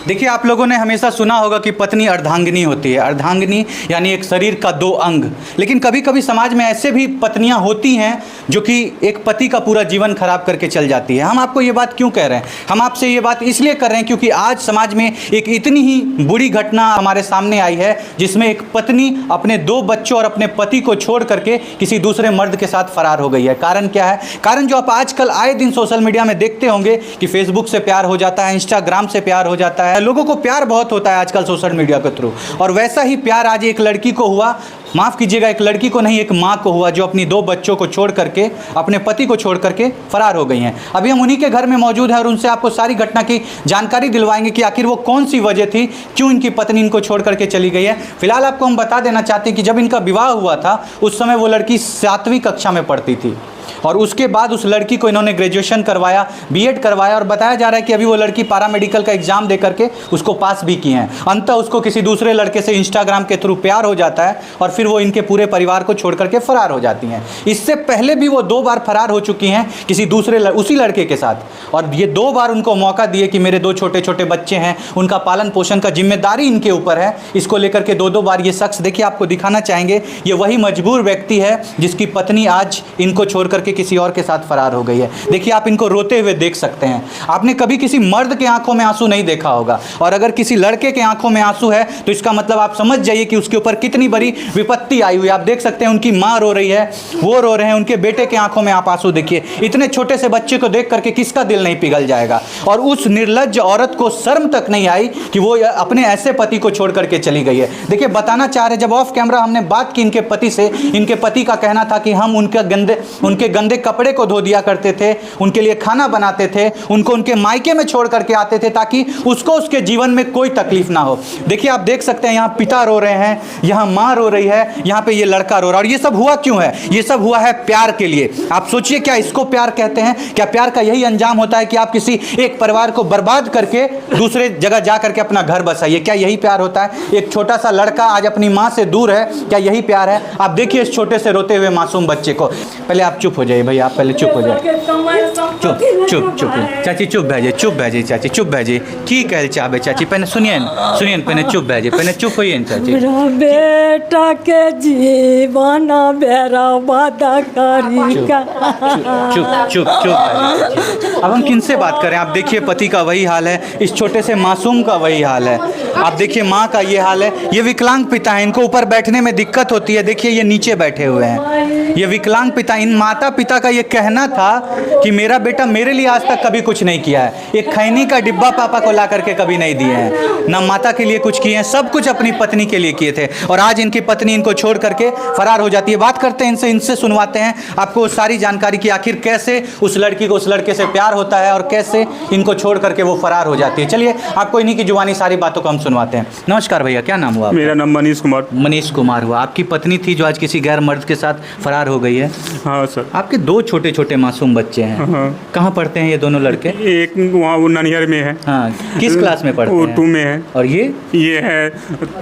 देखिए, आप लोगों ने हमेशा सुना होगा कि पत्नी अर्धांगिनी होती है। अर्धांगिनी यानी एक शरीर का 2 अंग। लेकिन कभी कभी समाज में ऐसे भी पत्नियां होती हैं जो कि एक पति का पूरा जीवन खराब करके चल जाती है। हम आपको ये बात क्यों कह रहे हैं? हम आपसे ये बात इसलिए कर रहे हैं क्योंकि आज समाज में एक इतनी ही बुरी घटना हमारे सामने आई है जिसमें एक पत्नी अपने 2 बच्चों और अपने पति को छोड़ करके किसी दूसरे मर्द के साथ फरार हो गई है। कारण क्या है? कारण जो आप आजकल आए दिन सोशल मीडिया में देखते होंगे कि फेसबुक से प्यार हो जाता है, इंस्टाग्राम से प्यार हो जाता है। लोगों को प्यार बहुत होता है आजकल सोशल मीडिया के थ्रू, और वैसा ही प्यार आज एक लड़की को हुआ। माफ़ कीजिएगा, एक लड़की को नहीं, एक माँ को हुआ जो अपनी 2 बच्चों को छोड़ करके, अपने पति को छोड़ करके फरार हो गई हैं। अभी हम उन्हीं के घर में मौजूद हैं और उनसे आपको सारी घटना की जानकारी दिलवाएंगे कि आखिर वो कौन सी वजह थी, क्यों इनकी पत्नी इनको छोड़ करके चली गई है। फिलहाल आपको हम बता देना चाहते हैं कि जब इनका विवाह हुआ था उस समय वो लड़की 7वीं कक्षा में पढ़ती थी और उसके बाद उस लड़की को इन्होंने ग्रेजुएशन करवाया, बीएड करवाया, और बताया जा रहा है कि अभी वो लड़की पैरामेडिकल का एग्जाम दे करके उसको पास भी की हैं। अंततः उसको किसी दूसरे लड़के से इंस्टाग्राम के थ्रू प्यार हो जाता है और फिर वो इनके पूरे परिवार को छोड़ करके फरार हो जाती हैं। इससे पहले भी वो 2 बार फरार हो चुकी हैं किसी दूसरे उसी लड़के के साथ, और ये 2 बार उनको मौका दिए कि मेरे 2 छोटे छोटे बच्चे हैं, उनका पालन पोषण का जिम्मेदारी इनके ऊपर है। इसको लेकर के 2-2 बार ये शख्स, देखिए आपको दिखाना चाहेंगे, ये वही मजबूर व्यक्ति है जिसकी पत्नी आज इनको छोड़ करके किसी और के साथ फरार हो गई है। देखिए, आप इनको रोते हुए देख सकते हैं। आपने कभी किसी मर्द के आंखों में आंसू नहीं देखा होगा, और अगर किसी लड़के के आंखों में आंसू है तो इसका मतलब आप समझ जाइए कि उसके ऊपर कितनी बड़ी विपत्ति आई हुई है। आप देख सकते हैं, उनकी माँ रो रही है, वो रो रहे हैं, उनके बेटे के आंखों में आप आंसू देखिए। इतने छोटे से बच्चे को देख करके किसका दिल नहीं पिघल जाएगा? और उस निर्लज्ज औरत को शर्म तक नहीं आई कि वो अपने ऐसे पति को छोड़ करके चली गई है। देखिए, बताना चाह रहे, जब ऑफ कैमरा हमने बात की इनके पति से, इनके पति का कहना था कि हम उनके गंदे कपड़े को धो दिया करते थे, उनके लिए खाना बनाते थे, उनको उनके मायके में छोड़ करके आते थे ताकि उसको उसके जीवन में कोई तकलीफ ना हो। देखिए, आप देख सकते हैं, यहाँ पिता रो रहे हैं, यहाँ माँ रो रही है, यहाँ पे ये लड़का रो रहा है। और ये सब हुआ क्यों है? ये सब हुआ है प्यार के लिए। आप सोचिए, क्या इसको प्यार कहते हैं? क्या प्यार का यही अंजाम होता है कि आप किसी एक परिवार को बर्बाद करके दूसरे जगह जा करके अपना घर बसाइए? क्या यही प्यार होता है? एक छोटा सा लड़का आज अपनी माँ से दूर है, क्या यही प्यार है? आप देखिए इस छोटे से रोते हुए मासूम बच्चे को। पहले आप चुप हो जाइए भैया, आप पहले चुप हो जाए। चुप चुप चुप चाची, चुप भेजे चाची, चुप भेजे। की कहल चाहे चाची? पहले सुनिए पहले चुप भेजे, पहले चुप होइए चाची। मेरा बेटा के जीवन बेरा वादा करेगा। चुप अब हम किनसे बात करें? आप देखिए, पति का वही हाल है, इस छोटे से मासूम का वही हाल है। आप देखिए, माँ का ये हाल है। ये विकलांग पिता है, इनको ऊपर बैठने में दिक्कत होती है। देखिए, ये नीचे बैठे हुए हैं, ये विकलांग पिता। इन माता पिता का ये कहना था कि मेरा बेटा मेरे लिए आज तक कभी कुछ नहीं किया है। एक खैनी का डिब्बा पापा को ला करके कभी नहीं दिए हैं, ना माता के लिए कुछ किए हैं, सब कुछ अपनी पत्नी के लिए किए थे। और आज इनकी पत्नी इनको छोड़ करके फरार हो जाती है। बात करते हैं इनसे सुनवाते हैं आपको सारी जानकारी की आखिर कैसे उस लड़की को उस लड़के से प्यार होता है और कैसे इनको छोड़ करके वो फरार हो जाती है। चलिए, आपको इन्हीं की जुबानी सारी बातों को हम सुनवाते हैं। नमस्कार भैया, क्या नाम हुआ? मेरा नाम मनीष कुमार। मनीष कुमार हुआ। आपकी पत्नी थी जो आज किसी गैर मर्द के साथ फरार हो गई है? हाँ सर। आपके 2 छोटे छोटे मासूम बच्चे हैं। हाँ। कहाँ पढ़ते हैं ये दोनों लड़के? एक वहाँ वो ननियर में है। हाँ, किस क्लास में पढ़ते हैं? वो 2 में है। और ये है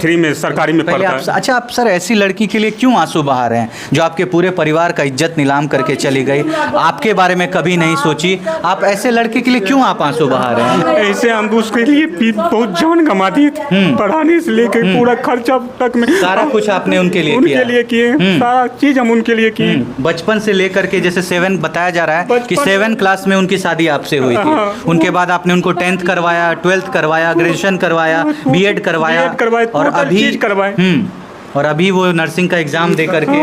3 में, सरकारी में पढ़ता है। अच्छा, आप सर ऐसी लड़की के लिए क्यों आंसू बहा रहे हैं जो आपके पूरे परिवार का इज्जत नीलाम करके चली गई? आपके बारे में कभी नहीं सोची? आप ऐसे लड़के के लिए क्यों आप आंसू बहा रहे हैं? ऐसे हम उसके लिए बहुत जान गंवा दी थी, पढ़ाने से लेकर पूरा खर्चा तक में सारा कुछ आपने उनके लिए किए। सारा चीज हम उनके लिए किए। बचपन से लेकर के, जैसे 7 बताया जा रहा है कि 7 क्लास में उनकी शादी आपसे हुई थी। उनके बाद आपने उनको 10th करवाया, 12th करवाया, ग्रेजुएशन करवाया, बीएड करवाया, और अभी और अभी वो नर्सिंग का एग्जाम दे करके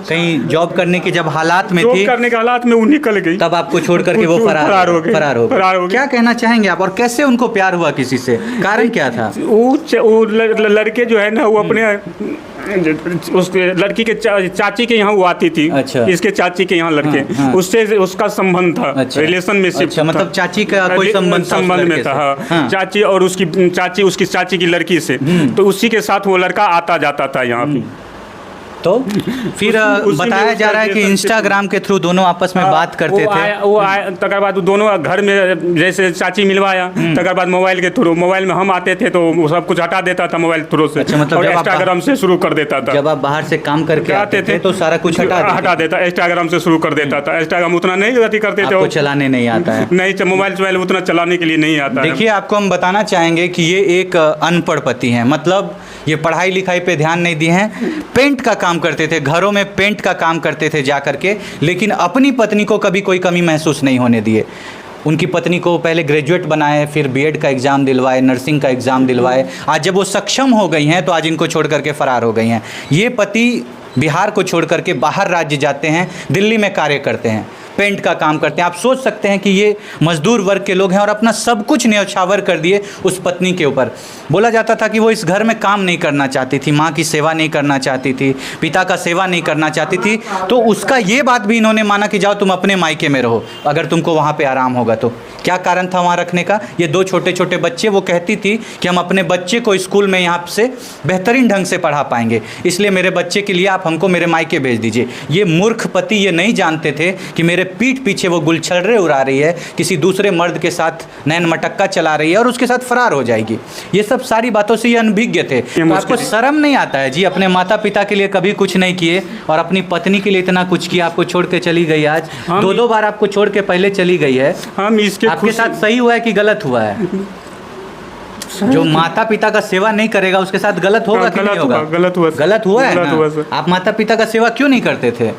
कहीं जॉब करने के जब हालात में थी, करने के हालात में वो निकल गई, तब आपको छोड़ करके वो फरार हो गए। क्या कहना चाहेंगे आप? और कैसे उनको प्यार हुआ किसी से? कारण क्या था? वो लड़के जो है ना, वो अपने उसके लड़की के चाची के यहाँ वो आती थी। अच्छा। इसके चाची के यहाँ लड़के, उससे उसका संबंध था। अच्छा। रिलेशनशिप। अच्छा, मतलब चाची का कोई संबंध में था। हाँ। चाची और उसकी चाची की लड़की से, तो उसी के साथ वो लड़का आता जाता था यहाँ पे। तो फिर उसी में बताया जा उसका रहा है कि रिलेशन इंस्टाग्राम के थ्रू दोनों आपस में बात करते थे। वो आया तकर बाद दोनों घर में जैसे चाची मिलवाया, तकर बाद मोबाइल के थ्रू, मोबाइल में हम आते थे तो वो सब कुछ हटा देता था मोबाइल थ्रू से। अच्छा, मतलब और जब आप इंस्टाग्राम से शुरू कर देता था। जब आप बाहर से काम करके आते थे तो सारा कुछ हटा देता, इंस्टाग्राम से शुरू कर देता था। इंस्टाग्राम उतना नहीं गति करते थे, आपको चलाने नहीं आता है। नहीं, मोबाइल उतना चलाने के लिए नहीं आता है। देखिए, आपको हम बताना चाहेंगे कि ये एक अनपढ़ पति हैं, मतलब ये पढ़ाई लिखाई पे ध्यान नहीं दिए हैं। पेंट का काम करते थे, घरों में पेंट का काम करते थे जा करके, लेकिन अपनी पत्नी को कभी कोई कमी महसूस नहीं होने दिए। उनकी पत्नी को पहले ग्रेजुएट बनाए, फिर बीएड का एग्ज़ाम दिलवाए, नर्सिंग का एग्ज़ाम दिलवाए। आज जब वो सक्षम हो गई हैं तो आज इनको छोड़ करके फरार हो गई हैं। ये पति बिहार को छोड़ करके बाहर राज्य जाते हैं, दिल्ली में कार्य करते हैं, पेंट का काम करते हैं। आप सोच सकते हैं कि ये मजदूर वर्ग के लोग हैं और अपना सब कुछ न्यौछावर कर दिए उस पत्नी के ऊपर। बोला जाता था कि वो इस घर में काम नहीं करना चाहती थी, माँ की सेवा नहीं करना चाहती थी, पिता का सेवा नहीं करना चाहती थी। तो उसका ये बात भी इन्होंने माना कि जाओ तुम अपने मायके में रहो, अगर तुमको वहाँ पे आराम होगा तो। क्या कारण था वहाँ रखने का? ये 2 छोटे छोटे बच्चे, वो कहती थी कि हम अपने बच्चे को स्कूल में यहाँ से बेहतरीन ढंग से पढ़ा पाएंगे, इसलिए मेरे बच्चे के लिए आप हमको मेरे मायके भेज दीजिए। ये मूर्ख पति ये नहीं जानते थे कि मेरे पीठ पीछे वो गुलछर्रे उड़ा रही है, किसी दूसरे मर्द के साथ नैन मटक्का चला रही है और उसके साथ फरार हो जाएगी। ये सब सारी बातों से ये अनभिज्ञ थे। तो आपको शर्म नहीं आता है जी? अपने माता पिता के लिए कभी कुछ नहीं किए और अपनी पत्नी के लिए इतना कुछ किया, आपको छोड़ के चली गई। आज 2-2 बार आपको छोड़ के पहले चली गई है। हम इसके आपके साथ सही हुआ है कि गलत हुआ है? जो माता पिता का सेवा नहीं करेगा उसके साथ गलत होगा कि नहीं होगा? गलत हुआ, गलत हुआ है गलत हुआ ना? सर। आप माता पिता का सेवा क्यों नहीं करते थे?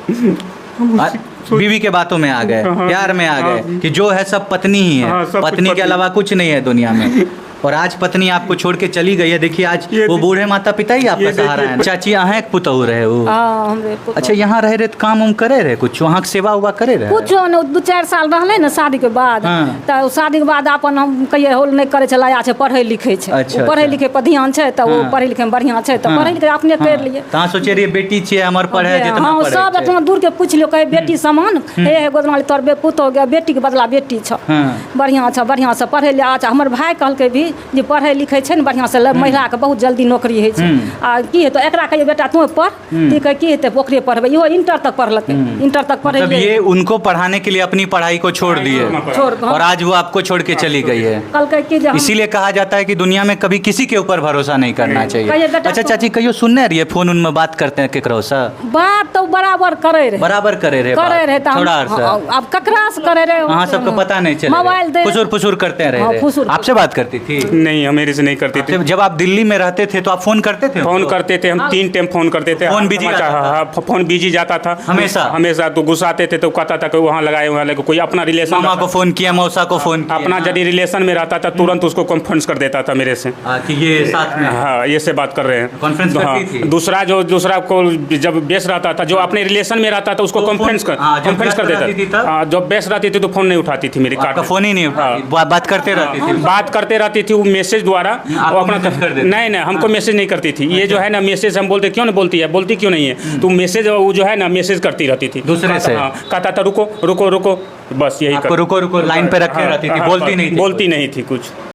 बीवी के बातों में आ गए, प्यार में आ गए कि जो है सब पत्नी ही है, हाँ, सब कुछ पत्नी के पत्नी। अलावा कुछ नहीं है दुनिया में। और आज पत्नी आपको छोड़ के चली गई है। देखिए, आज वो बूढ़े माता पिता ही आपका सहारा है। चाची अहाँ एक पुतहु रहे हो? हमरे अच्छा, यहाँ रहे तो काम उम करे रहे, कुछ वहाँ के सेवा उवा करे रहे? कुछ 2-4 साल रहले ना शादी के बाद, हाँ। तो शादी के बाद अपन हम कहिए होल नहीं करे चला छै, पढ़े लिखे छै। अच्छा, वो पढ़े अच्छा। लिखे पर ध्यान छै तो वो हाँ। पढ़े लिखे में बढ़िया छै, तो हाँ। पढ़े लिखे अपने कर लिए। तहाँ सोचे रहिए बेटी छिए हमर पढ़े जितना हाँ, पढ़े सब छै। इतना दूर के पूछ लियो, कहे बेटी समान हे गोदनाली तोर पुत हो गया, बेटी के बदला बेटी छ, हाँ। बढ़िया छ, बढ़िया से पढ़े ले। अच्छा, हमर भाई कहलकै भी जे पढ़े लिखे छै ने बढ़िया से, महिला के बहुत जल्दी नौकरी है छै। आ की हेतौ एकरा कहिए बेटा तू पढ़, ती कहे की हेतै ओकरे पढ़बे। इहो इंटर तक पढ़लकै, इंटर तक पढ़े मतलब ये उनको पढ़ाने के लिए अपनी पढ़ाई को छोड़ दिए छोड़ और आज वो आपको छोड़ के चली गई है। कहलकै की जे हम- इसीलिए कहा जाता है कि दुनिया में कभी किसी के ऊपर भरोसा नहीं करना कहिए चाहिए। बेटा अच्छा तो- चाची, कहियो सुनने रहिए फोन उन में बात करते हैं केकरो से? बात तो बराबर करे रहे, बराबर करे रहे करे रहे। बात? थोड़ा और से अब ककरा से करे रहे? हाँ, सबको पता नहीं चले। मोबाइल दे, फुसुर फुसुर करते हाँ, रहे। फुसुर। आपसे बात करती थी? नहीं, हम मेरे से नहीं करती थी। जब आप दिल्ली में रहते थे तो आप फोन करते थे? फोन करते थे हम, 3 टाइम फोन करते थे। फोन बिजी समाचार- आता था? हाँ, फोन बिजी जाता था हमेशा? हमेशा। तो गुस्साते थे तो कहता था कि वहाँ लगाए, वहाँ लगे। कोई अपना रिलेशन, मामा को फोन किया, मौसा को फोन किया? अपना यदि रिलेशन में रहता था तुरंत उसको कॉन्फ्रेंस कर देता था मेरे से। कि ये साथ में हाँ, ये से बात कर रहे हैं। कॉन्फ्रेंस करती हाँ, थी? दूसरा को जब बेस रहता था, जो अपने रिलेशन में रहता था उसको तो कॉन्फ्रेंस कर हाँ, जब कॉन्फ्रेंस कर व्यस्त रहती थी देता। तब? हाँ, जब बेस रहती थी तो फोन नहीं उठाती थी मेरी, आपका फोन ही नहीं उठाती, बात करते रहती थी? बात करते रहती थी वो मैसेज द्वारा। आपको वो अपना मैसेज कर देती? नहीं, हमको मैसेज नहीं करती थी। ये जो है ना मैसेज हम बोलते क्यों नहीं बोलती है, बोलती क्यों नहीं है, तो मैसेज वो जो है ना मैसेज करती रहती थी दूसरे से? हाँ, कहता था रुको रुको रुको, बस यही आपको रुको रुको लाइन पे रखे रहती थी, बोलती नहीं थी? बोलती नहीं थी कुछ।